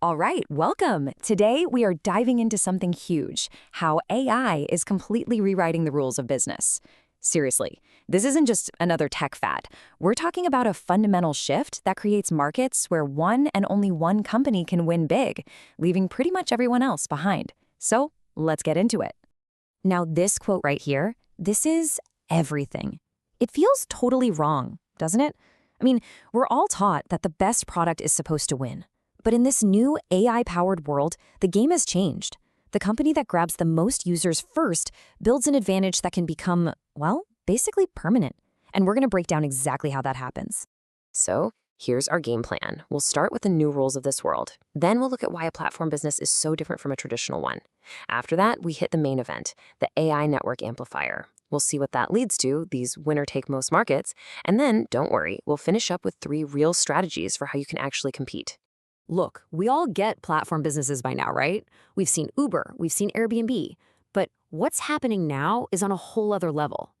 All right, welcome. Today we are diving into something huge, how AI is completely rewriting the rules of business. Seriously, this isn't just another tech fad. We're talking about a fundamental shift that creates markets where one and only one company can win big, leaving pretty much everyone else behind. So let's get into it. Now, this quote right here, this is everything. It feels totally wrong, doesn't it? I mean, we're all taught that the best product is supposed to win. But in this new AI-powered world, the game has changed. The company that grabs the most users first builds an advantage that can become, well, basically permanent. And we're going to break down exactly how that happens. So, here's our game plan. We'll start with the new rules of this world. Then we'll look at why a platform business is so different from a traditional one. After that, we hit the main event, the AI network amplifier. We'll see what that leads to, these winner-take-most markets. And then, don't worry, we'll finish up with 3 real strategies for how you can actually compete. Look, we all get platform businesses by now, right? We've seen Uber, we've seen Airbnb. But what's happening now is on a whole other level.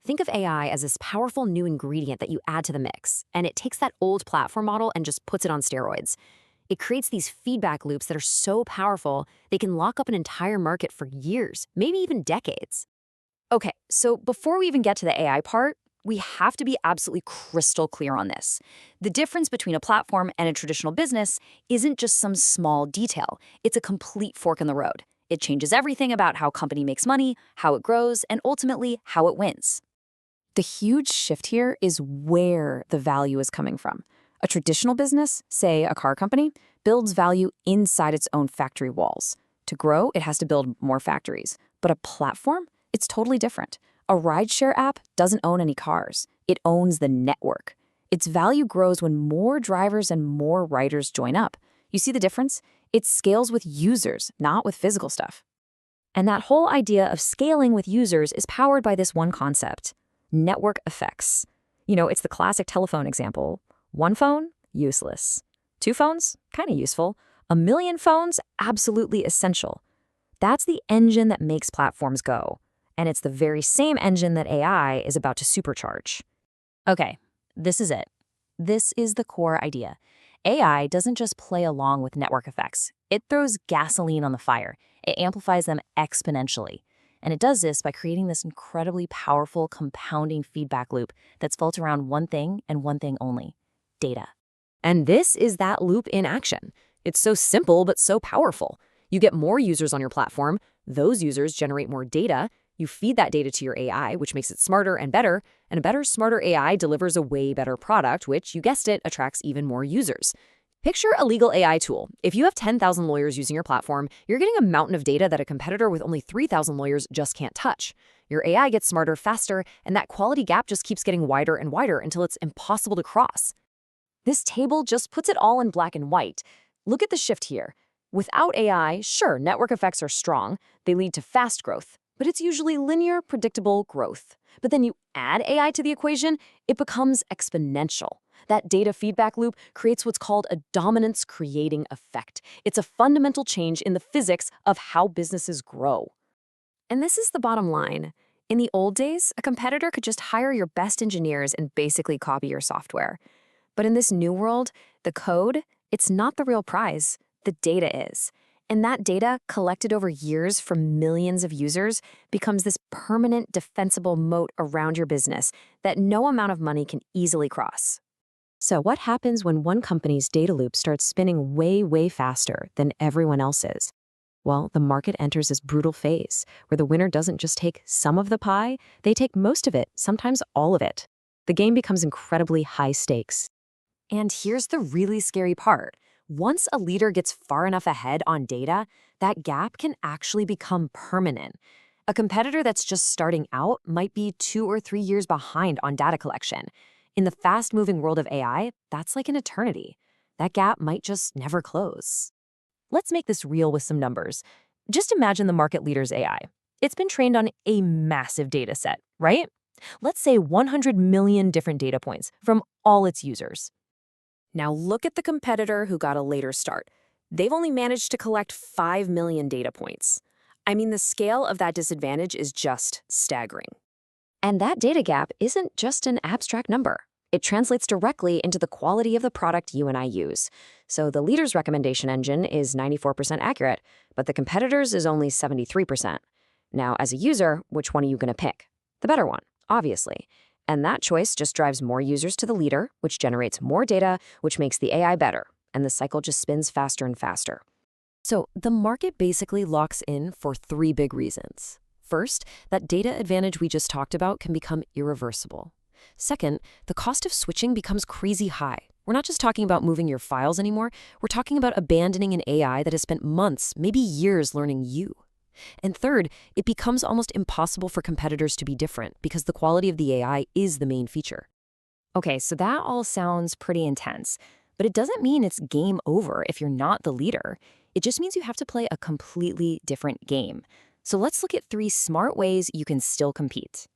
Think of AI as this powerful new ingredient that you add to the mix, and it takes that old platform model and just puts it on steroids. It creates these feedback loops that are so powerful, they can lock up an entire market for years, maybe even decades. Okay, so before we even get to the AI part, we have to be absolutely crystal clear on this. The difference between a platform and a traditional business isn't just some small detail. It's a complete fork in the road. It changes everything about how a company makes money, how it grows, and ultimately how it wins. The huge shift here is where the value is coming from. A traditional business, say a car company, builds value inside its own factory walls. To grow, it has to build more factories. But a platform? It's totally different. A rideshare app doesn't own any cars. It owns the network. Its value grows when more drivers and more riders join up. You see the difference? It scales with users, not with physical stuff. And that whole idea of scaling with users is powered by this one concept: network effects. It's the classic telephone example. 1 phone, useless. 2 phones, kind of useful. 1,000,000 phones, absolutely essential. That's the engine that makes platforms go. And it's the very same engine that AI is about to supercharge. Okay, this is it. This is the core idea. AI doesn't just play along with network effects. It throws gasoline on the fire. It amplifies them exponentially. And it does this by creating this incredibly powerful compounding feedback loop that's built around one thing and one thing only: data. And this is that loop in action. It's so simple, but so powerful. You get more users on your platform. Those users generate more data. You feed that data to your AI, which makes it smarter and a better, smarter AI delivers a way better product, which, you guessed it, attracts even more users. Picture a legal AI tool. If you have 10,000 lawyers using your platform, you're getting a mountain of data that a competitor with only 3,000 lawyers just can't touch. Your AI gets smarter faster, and that quality gap just keeps getting wider and wider until it's impossible to cross. This table just puts it all in black and white. Look at the shift here. Without AI, sure, network effects are strong. They lead to fast growth. But it's usually linear, predictable growth. But then you add AI to the equation, it becomes exponential. That data feedback loop creates what's called a dominance-creating effect. It's a fundamental change in the physics of how businesses grow. And this is the bottom line. In the old days, a competitor could just hire your best engineers and basically copy your software. But in this new world, the code, it's not the real prize. The data is. And that data, collected over years from millions of users, becomes this permanent, defensible moat around your business that no amount of money can easily cross. So what happens when one company's data loop starts spinning way, way faster than everyone else's? Well, the market enters this brutal phase where the winner doesn't just take some of the pie, they take most of it, sometimes all of it. The game becomes incredibly high stakes. And here's the really scary part. Once a leader gets far enough ahead on data, that gap can actually become permanent. A competitor that's just starting out might be 2 or 3 years behind on data collection. In the fast-moving world of AI, that's like an eternity. That gap might just never close. Let's make this real with some numbers. Just imagine the market leader's AI. It's been trained on a massive data set, right? Let's say 100 million different data points from all its users. Now look at the competitor who got a later start. They've only managed to collect 5 million data points. I mean, the scale of that disadvantage is just staggering. And that data gap isn't just an abstract number. It translates directly into the quality of the product you and I use. So the leader's recommendation engine is 94% accurate, but the competitor's is only 73%. Now, as a user, which one are you going to pick? The better one, obviously. And that choice just drives more users to the leader, which generates more data, which makes the AI better. And the cycle just spins faster and faster. So the market basically locks in for three big reasons. First, that data advantage we just talked about can become irreversible. Second, the cost of switching becomes crazy high. We're not just talking about moving your files anymore, we're talking about abandoning an AI that has spent months, maybe years learning you. And third, it becomes almost impossible for competitors to be different because the quality of the AI is the main feature. Okay, so that all sounds pretty intense, but it doesn't mean it's game over if you're not the leader. It just means you have to play a completely different game. So let's look at 3 smart ways you can still compete.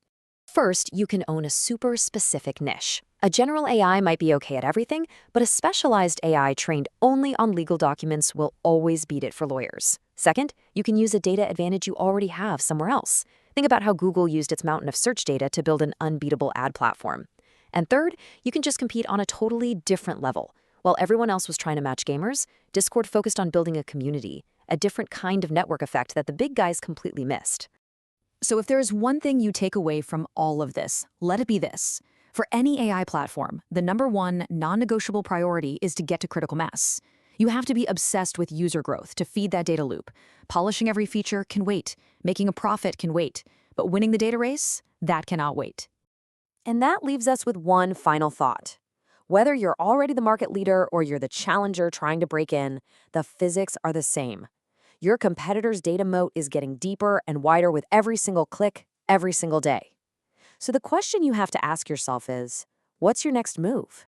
First, you can own a super specific niche. A general AI might be okay at everything, but a specialized AI trained only on legal documents will always beat it for lawyers. Second, you can use a data advantage you already have somewhere else. Think about how Google used its mountain of search data to build an unbeatable ad platform. And third, you can just compete on a totally different level. While everyone else was trying to match gamers, Discord focused on building a community, a different kind of network effect that the big guys completely missed. So if there is one thing you take away from all of this, let it be this. For any AI platform, the #1 non-negotiable priority is to get to critical mass. You have to be obsessed with user growth to feed that data loop. Polishing every feature can wait. Making a profit can wait. But winning the data race, that cannot wait. And that leaves us with one final thought. Whether you're already the market leader or you're the challenger trying to break in, the physics are the same. Your competitor's data moat is getting deeper and wider with every single click, every single day. So the question you have to ask yourself is, what's your next move?